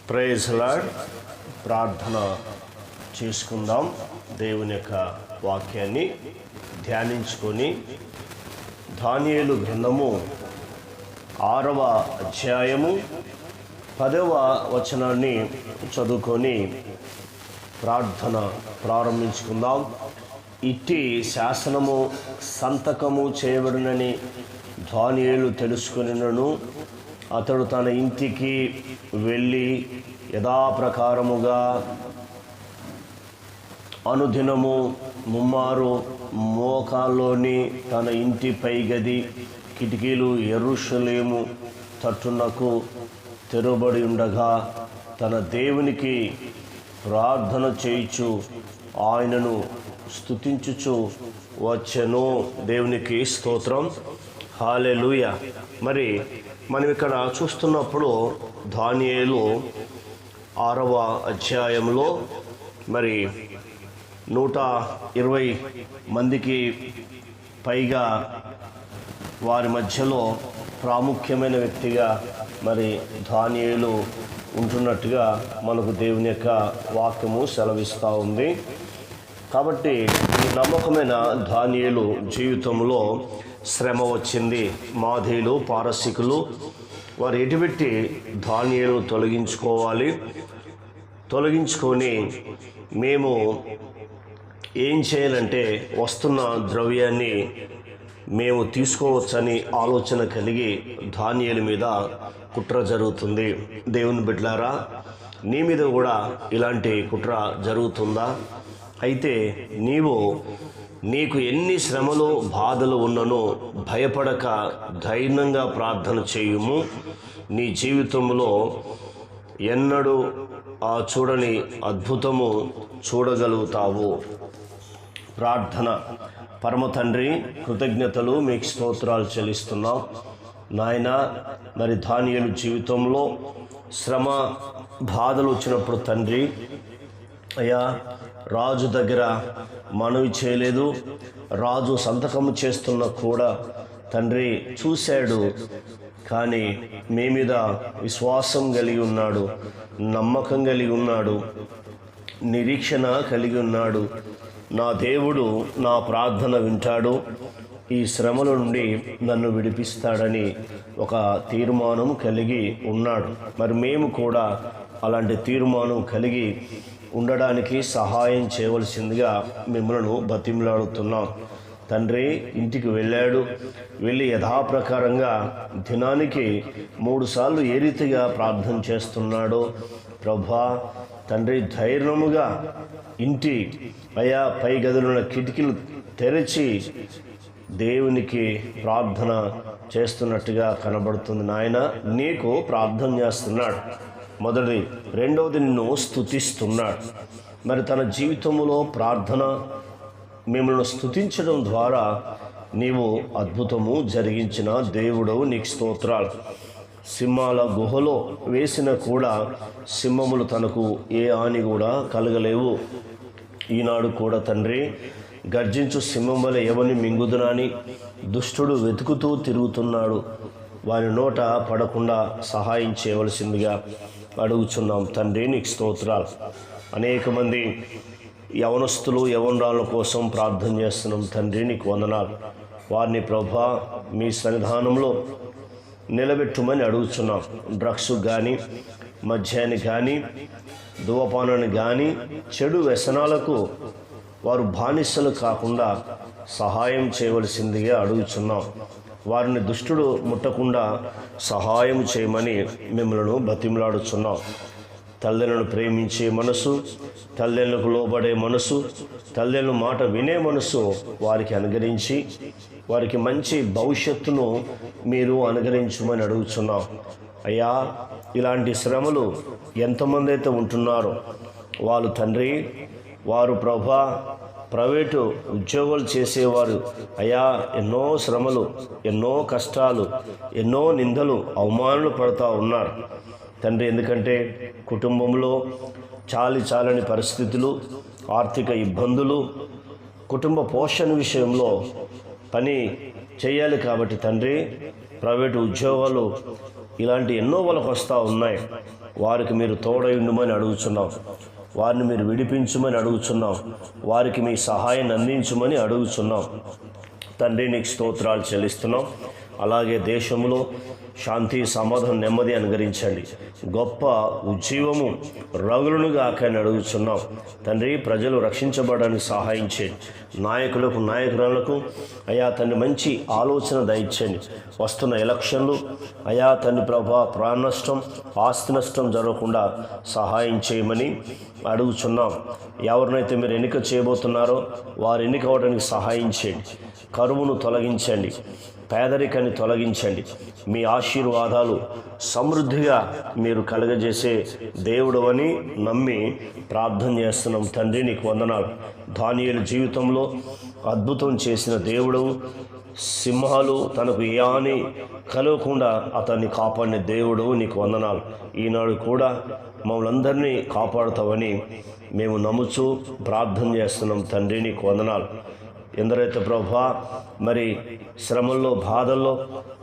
Praise lord. ప్రార్థన చేసుకుందాం. దేవుని యొక్క వాక్యాన్ని ధ్యానించుకొని దానియేలు గ్రంథము 6వ అధ్యాయము 10వ వచనాన్ని చదువుకొని ప్రార్థన ప్రారంభించుకుందాం. ఇట్టి శాసనము సంతకము చేయబడినని దానియేలు తెలుసుకొనినను అతడు తన ఇంటికి వెళ్ళి యథాప్రకారముగా అనుదినము ముమ్మారు మోకాల్లోని తన ఇంటి పైగది కిటికీలు యెరూషలేము తట్టునకు తెరవబడి ఉండగా తన దేవునికి ప్రార్థన చేయుచు ఆయనను స్తుతించుచు వచ్చెను. దేవునికి స్తోత్రం. హల్లెలూయా. మరి మనం ఇక్కడ చూస్తున్నప్పుడు దానియేలు 6వ అధ్యాయంలో మరి 120 మందికి పైగా వారి మధ్యలో ప్రాముఖ్యమైన వ్యక్తిగా మరి దానియేలు ఉంటున్నట్టుగా మనకు దేవుని యొక్క వాక్యము సెలవిస్తూ ఉంది. కాబట్టి ఈ నమ్మకమైన దానియేలు జీవితంలో శ్రమ వచ్చింది. మాదీయులు, పారసీకులు వారు ఎటుపెట్టి దానియేలును తొలగించుకొని మేము ఏం చేయాలంటే వస్తున్న ద్రవ్యాన్ని మేము తీసుకోవచ్చని ఆలోచన కలిగి దానియేలు మీద కుట్ర జరుగుతుంది. దేవుని బిడ్డలారా, నీ మీద కూడా ఇలాంటి కుట్ర జరుగుతుందా? అయితే నీకు ఎన్ని శ్రమలు బాధలు ఉన్ననో భయపడక ధైర్యంగా ప్రార్థన చేయుము. నీ జీవితంలో ఎన్నడూ చూడని అద్భుతము చూడగలుగుతావు. ప్రార్థన. పరమ తండ్రి, కృతజ్ఞతలు మీకు స్తోత్రాలు చెల్లిస్తున్నాం నాయన. మరి దానియేలు జీవితంలో శ్రమ బాధలు వచ్చినప్పుడు తండ్రి అయ్యా, రాజు దగ్గర మనవి చేయలేదు. రాజు సంతకము చేస్తున్న కూడా తండ్రి చూశాడు, కానీ మీ మీద విశ్వాసం కలిగి ఉన్నాడు, నమ్మకం కలిగి ఉన్నాడు, నిరీక్షణ కలిగి ఉన్నాడు. నా దేవుడు నా ప్రార్థన వింటాడు, ఈ శ్రమల నుండి నన్ను విడిపిస్తాడని ఒక తీర్మానం కలిగి ఉన్నాడు. మరి మేము కూడా అలాంటి తీర్మానం కలిగి ఉండడానికి సహాయం చేయవలసిందిగా మిమ్మల్ని బతిమలాడుతున్నాం తండ్రి. ఇంటికి వెళ్ళి యథాప్రకారంగా దినానికి 3 సార్లు ఏ రీతిగా ప్రార్థన చేస్తున్నాడో ప్రభా తండ్రి, ధైర్యముగా ఇంటి పై గదులున్న కిటికీలు తెరిచి దేవునికి ప్రార్థన చేస్తున్నట్టుగా కనబడుతుంది నాయన. నీకు ప్రార్థన చేస్తున్నాడు, మొదటిది. రెండవది, నిన్ను స్తుతిస్తున్నాడు. మరి తన జీవితంలో ప్రార్థన మిమ్మల్ని స్తుతించడం ద్వారా నీవు అద్భుతము జరిగించిన దేవుడవు, నీకు స్తోత్రాలు. సింహాల గుహలో వేసిన కూడా సింహములు తనకు ఏ హాని కూడా కలగలేవు. ఈనాడు కూడా తండ్రి, గర్జించు సింహం వలె ఎవరిని మింగుదునని దుష్టుడు వెతుకుతూ తిరుగుతున్నాడు. వారి నోట పడకుండా సహాయం చేయవలసిందిగా అడుగుచున్నాం తండ్రి, నీకు స్తోత్రాలు. అనేక మంది యవనస్తులు యవనరాళ్ళ కోసం ప్రార్థన చేస్తున్నాం తండ్రి, నీకు వందనాలు. వారిని ప్రభా మీ సన్నిధానంలో నిలబెట్టుమని అడుగుచున్నాం. డ్రగ్స్ కానీ, మద్యాన్ని కానీ, ధూమపానాన్ని కానీ, చెడు వ్యసనాలకు వారు బానిసలు కాకుండా సహాయం చేయవలసిందిగా అడుగుచున్నాం. వారిని దుష్టుడు ముట్టకుండా సహాయం చేయమని మిమ్మల్ని బతిమలాడుచున్నాం. తల్లిదండ్రులను ప్రేమించే మనసు, తల్లిదండ్రులకు లోబడే మనసు, తల్లిదండ్రుల మాట వినే మనసు వారికి అనుగ్రహించి వారికి మంచి భవిష్యత్తును మీరు అనుగ్రహించమని అడుగుచున్నాం. అయ్యా, ఇలాంటి శ్రమలు ఎంతమంది అయితే ఉంటున్నారో వాళ్ళు తండ్రి, వారు ప్రభా ప్రైవేటు ఉద్యోగాలు చేసేవారు అయ్యా, ఎన్నో శ్రమలు, ఎన్నో కష్టాలు, ఎన్నో నిందలు, అవమానాలు పడుతూ ఉన్నారు తండ్రి. ఎందుకంటే కుటుంబంలో చాలని పరిస్థితులు, ఆర్థిక ఇబ్బందులు, కుటుంబ పోషణ విషయంలో పని చేయాలి కాబట్టి తండ్రి, ప్రైవేటు ఉద్యోగాలు ఇలాంటి ఎన్నో వాళ్ళకు వస్తూ ఉన్నాయి. వారికి మీరు తోడై ఉండుమని అడుగుచున్నాం. వారిని మీరు విడిపించుమని అడుగుచున్నాం. వారికి మీ సహాయాన్ని అందించుమని అడుగుచున్నాం. తండ్రి, నీకు స్తోత్రాలు చెల్లిస్తున్నాం. అలాగే దేశంలో శాంతి, సమాధానం, నెమ్మది అనుగ్రహించండి. గొప్ప ఉజ్జీవము రగులునుగా అని అడుగుచున్నాం. తండ్రి, ప్రజలు రక్షించబడడానికి సహాయం చేయండి. నాయకులకు, నాయకురాలకు అయా తండ్రి మంచి ఆలోచన దయచేయండి. వస్తున్న ఎలక్షన్లు అయా తండ్రి ప్రభా, ప్రాణ నష్టం, ఆస్తి నష్టం జరగకుండా సహాయం చేయమని అడుగుచున్నాం. ఎవరినైతే మీరు ఎన్నిక చేయబోతున్నారో వారు ఎన్నిక అవ్వడానికి సహాయం చేయండి. కరువును తొలగించండి, పేదరికాన్ని తొలగించండి. మీ ఆశీర్వాదాలు సమృద్ధిగా మీరు కలుగజేసే దేవుడు అని నమ్మి ప్రార్థన చేస్తున్నాం. తండ్రి, నీకు వందనాలు. దానియేలు జీవితంలో అద్భుతం చేసిన దేవుడు, సింహాలు తనకు ఏ హాని కలగకుండా అతన్ని కాపాడిన దేవుడు, నీకు వందనాలు. ఈనాడు కూడా మమ్మల్ని అందరినీ కాపాడుతావని మేము నమ్ముచూ ప్రార్థన చేస్తున్నాం. తండ్రి, నీకు వందనాలు. ఎందరైతే ప్రభా మరి శ్రమల్లో, బాధల్లో,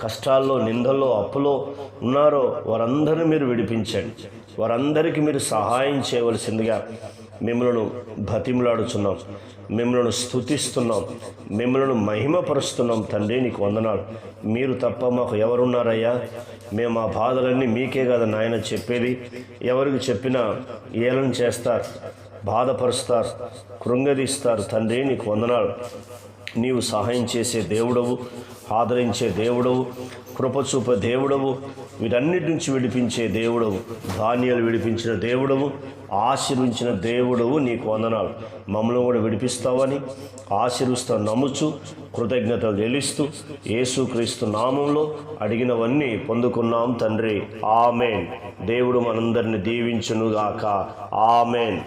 కష్టాల్లో, నిందల్లో, అప్పులో ఉన్నారో వారందరినీ మీరు విడిపించండి. వారందరికీ మీరు సహాయం చేయవలసిందిగా మిమ్మల్ని బతిమలాడుచున్నాం, మిమ్మల్ని స్తుతిస్తున్నాం, మిమ్మల్ని మహిమపరుస్తున్నాం. తండ్రి, నీకు వందనాలు. మీరు తప్ప మాకు ఎవరున్నారయ్యా? మేము ఆ బాధలన్నీ మీకే కదా నాయన చెప్పేది. ఎవరికి చెప్పినా ఏలం చేస్తారు, బాధపరుస్తారు, కృంగదీస్తారు. తండ్రి, నీకు వందనాలు. నీవు సహాయం చేసే దేవుడవు, ఆదరించే దేవుడవు, కృపచూప దేవుడవు, వీటన్నిటి నుంచి విడిపించే దేవుడవు, ధాన్యాలు విడిపించిన దేవుడవు, ఆశీర్వించిన దేవుడవు, నీకు వందనాలు. మమ్మల్ని కూడా విడిపిస్తావని ఆశీర్విస్తా నమ్ముచు కృతజ్ఞతలు చెల్లిస్తూ యేసుక్రీస్తు నామంలో అడిగినవన్నీ పొందుకున్నాం తండ్రి. ఆమెన్. దేవుడు మనందరిని దీవించునుగాక. ఆమెన్.